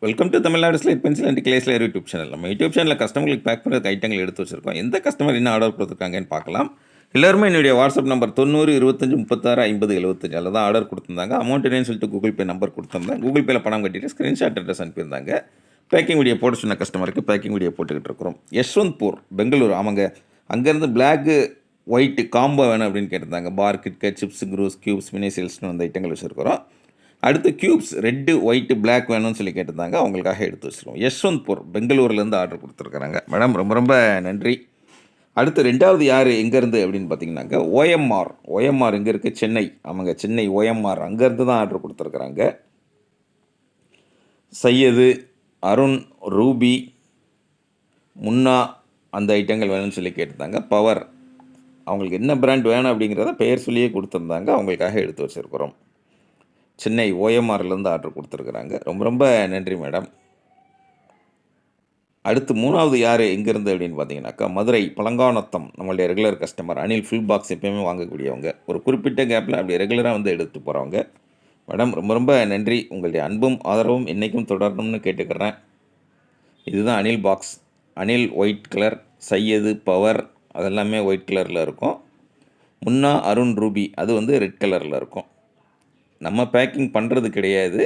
Welcome to Tamil Nadu slide pencil and clay slide YouTube channel. நம்ம YouTube சேனலில் கஸ்டமர்களுக்கு back பண்ணுறதுக்கு ஐட்டங்கள் எடுத்து வச்சிருக்கோம். எந்த கஸ்டமர் என்ன ஆர்டர் கொடுத்துருக்காங்கன்னு பார்க்கலாம். எல்லாருமே என்னுடைய வாட்ஸ்அப் நம்பர் 90 25 36 50 75 அதில் தான் ஆர்டர் கொடுத்துருந்தாங்க. அமௌண்ட் என்னன்னு சொல்லிட்டு கூகுள் பே நம்பர் கொடுத்துருந்தேன். கூகுள் பேயில் பணம் கட்டிட்டு ஸ்க்ரீன்ஷாட் அட்ரஸ் அனுப்பியிருந்தாங்க. பேக்கிங் வீடியோ போட்டு சொன்ன கஸ்டமருக்கு பேக்கிங் வீடியோ போட்டுக்கிட்டு இருக்கிறோம். யஷ்வந்த்பூர் பெங்களூர். அவங்க அங்கேருந்து பிளாக்கு ஒயிட்டு காம்போ வேணும் அப்படின்னு கேட்டிருந்தாங்க. பார், கிட்கட், சிப்ஸ், குரூஸ், க்யூப்ஸ், மினி சேல்ஸ்னு அந்த ஐட்டங்கள் வச்சுருக்கிறோம். அடுத்து க்யூப்ஸ் ரெட்டு ஒயிட்டு பிளாக் வேணும்னு சொல்லி கேட்டிருந்தாங்க. அவங்களுக்காக எடுத்து வச்சுருவோம். யஷ்வந்த்பூர் பெங்களூர்லேருந்து ஆர்டர் கொடுத்துருக்குறாங்க. மேடம் ரொம்ப ரொம்ப நன்றி. அடுத்து ரெண்டாவது யார் எங்கேருந்து அப்படின்னு பார்த்தீங்கன்னாக்க ஓஎம்ஆர் எங்கே இருக்குது? சென்னை. அவங்க சென்னை ஓஎம்ஆர் அங்கேருந்து தான் ஆர்டர் கொடுத்துருக்குறாங்க. சையது, அருண், ரூபி, முன்னா அந்த ஐட்டங்கள் வேணும்னு சொல்லி கேட்டிருந்தாங்க. பவர் அவங்களுக்கு என்ன பிராண்ட் வேணும் அப்படிங்கிறத பெயர் சொல்லியே கொடுத்துருந்தாங்க. அவங்களுக்காக எடுத்து வச்சுருக்குறோம். சென்னை ஓஎம்ஆர்லேருந்து ஆர்டர் கொடுத்துருக்குறாங்க. ரொம்ப ரொம்ப நன்றி மேடம். அடுத்து மூணாவது யார் எங்கேருந்து அப்படின்னு பார்த்தீங்கன்னாக்கா மதுரை பழங்கானத்தம். நம்மளுடைய regular customer Anil full box எப்போயுமே வாங்கக்கூடியவங்க. ஒரு குறிப்பிட்ட கேப்பில் அப்படி ரெகுலராக வந்து எடுத்து போகிறவங்க. மேடம் ரொம்ப ரொம்ப நன்றி. உங்களுடைய அன்பும் ஆதரவும் என்றைக்கும் தொடரணும்னு கேட்டுக்கிறேன். இதுதான் Anil box. Anil white colour, Syed, power அதெல்லாமே ஒயிட் கலரில் இருக்கும். முன்னா, அருண், ரூபி அது வந்து ரெட் கலரில் இருக்கும். நம்ம பேக்கிங் பண்ணுறது கிடையாது,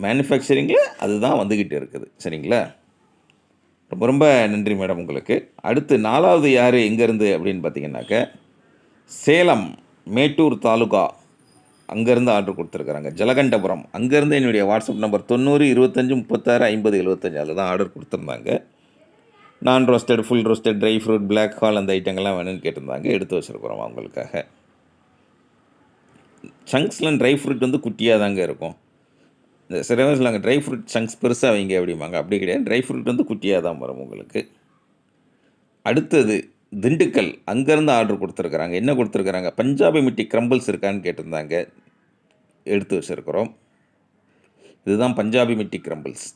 மேனுஃபேக்சரிங்கில் அதுதான் வந்துக்கிட்டு இருக்குது. சரிங்களா? ரொம்ப ரொம்ப நன்றி மேடம் உங்களுக்கு. அடுத்து நாலாவது யார் எங்கேருந்து அப்படின்னு பார்த்தீங்கன்னாக்க சேலம் மேட்டூர் தாலுகா அங்கேருந்து ஆர்டர் கொடுத்துருக்குறாங்க. ஜலகண்டபுரம் அங்கேருந்து என்னுடைய வாட்ஸ்அப் நம்பர் 90 25 36 50 75 அதில் தான் ஆர்டர் கொடுத்துருந்தாங்க. நான் roasted, full roasted, dry fruit, black ஹால் அந்த ஐட்டங்கள்லாம் வேணும்னு கேட்டிருந்தாங்க. எடுத்து வச்சுருக்குறோம் அவங்களுக்காக. சங்க்ஸ்லாம் ட்ரை ஃப்ரூட் வந்து குட்டியாக தாங்க இருக்கும். இந்த சில பேர் சொல்லுவாங்க ட்ரை ஃப்ரூட் சங்க்ஸ் பெருசாக வைங்க அப்படிம்பாங்க. அப்படி கிடையாது, ட்ரை ஃப்ரூட் வந்து குட்டியாக தான் வரும் உங்களுக்கு. அடுத்தது திண்டுக்கல் அங்கேருந்து ஆர்டர் கொடுத்துருக்குறாங்க. என்ன கொடுத்துருக்குறாங்க? பஞ்சாபி மிட்டி க்ரம்பிள்ஸ் இருக்கான்னு கேட்டிருந்தாங்க. எடுத்து வச்சுருக்குறோம். இதுதான் பஞ்சாபி மிட்டி க்ரம்பிள்ஸ்.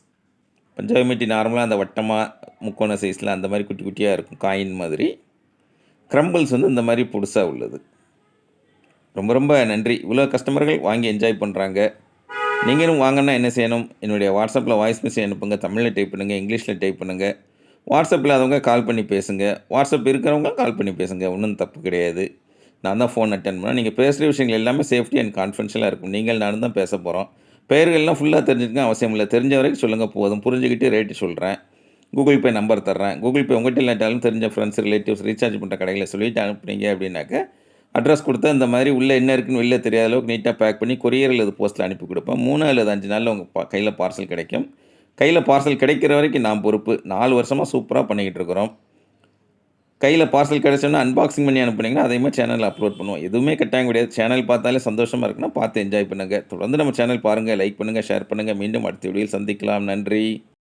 பஞ்சாபி மிட்டி நார்மலாக அந்த வட்டமாக முக்கோண சைஸில் அந்த மாதிரி குட்டி குட்டியாக இருக்கும், காயின் மாதிரி. க்ரம்பிள்ஸ் வந்து இந்த மாதிரி புதுசாக உள்ளது. ரொம்ப ரொம்ப நன்றி. இவ்வளோ கஸ்டமர்கள் வாங்கி என்ஜாய் பண்ணுறாங்க. நீங்களும் வாங்கினா என்ன செய்யணும்? என்னுடைய வாட்ஸ்அப்பில் வாய்ஸ் மெசேஜ் அனுப்புங்க. தமிழில் டைப் பண்ணுங்கள், இங்கிலீஷில் டைப் பண்ணுங்கள். வாட்ஸ்அப் இல்லாதவங்க கால் பண்ணி பேசுங்க. வாட்ஸ்அப் இருக்கிறவங்க கால் பண்ணி பேசுங்க. ஒன்றும் தப்பு கிடையாது. நான் தான் ஃபோன் அட்டன் பண்ணேன். நீங்கள் பேசுகிற விஷயங்கள் எல்லாமே சேஃப்டி அண்ட் கான்ஃபிடென்ஷியலாக இருக்கும். நீங்கள் நானும் தான் பேச போகிறோம். பெயர்கள்லாம் ஃபுல்லாக தெரிஞ்சுக்க அவசியம் இல்லை. தெரிஞ்ச வரைக்கும் சொல்லுங்கள் போதும். புரிஞ்சுக்கிட்டு ரேட்டு சொல்கிறேன். கூகுள் பே நம்பர் தர்றேன். கூகுள் பே உங்கள்கிட்ட இல்லாட்டாலும் தெரிஞ்ச ஃப்ரெண்ட்ஸ், ரிலேட்டிவ்ஸ் ரீசார்ஜ் பண்ணுற கடையில் சொல்லிவிட்டு அனுப்புனீங்க அப்படின்னாக்க அட்ரஸ் கொடுத்தா இந்த மாதிரி உள்ளே என்ன இருக்குன்னு வெளில தெரியாத அளவுக்கு நீட்டாக பேக் பண்ணி கொரியர் அல்லது போஸ்ட்டில் அனுப்பி கொடுப்பேன். 3 அல்லது 5 நாளில் உங்கள் கையில் பார்சல் கிடைக்கும். கையில் பார்சல் கிடைக்கிற வரைக்கும் நான் பொறுப்பு. 4 வருஷமாக சூப்பராக பண்ணிக்கிட்டு இருக்கிறோம். கையில் பார்சல் கிடைச்சோன்னா அன்பாக்சிங் பண்ணி அனுப்புனீங்கன்னா அதேமாதிரி சேனலில் அப்லோட் பண்ணுவோம். எதுவுமே கட்டாயம் கிடையாது. சேனல் பார்த்தாலே சந்தோஷமாக இருக்குன்னா பார்த்து என்ஜாய் பண்ணுங்கள். தொடர்ந்து நம்ம சேனல் பாருங்கள், லைக் பண்ணுங்கள், ஷேர் பண்ணுங்கள். மீண்டும் அடுத்த வீடியோவில் சந்திக்கலாம். நன்றி.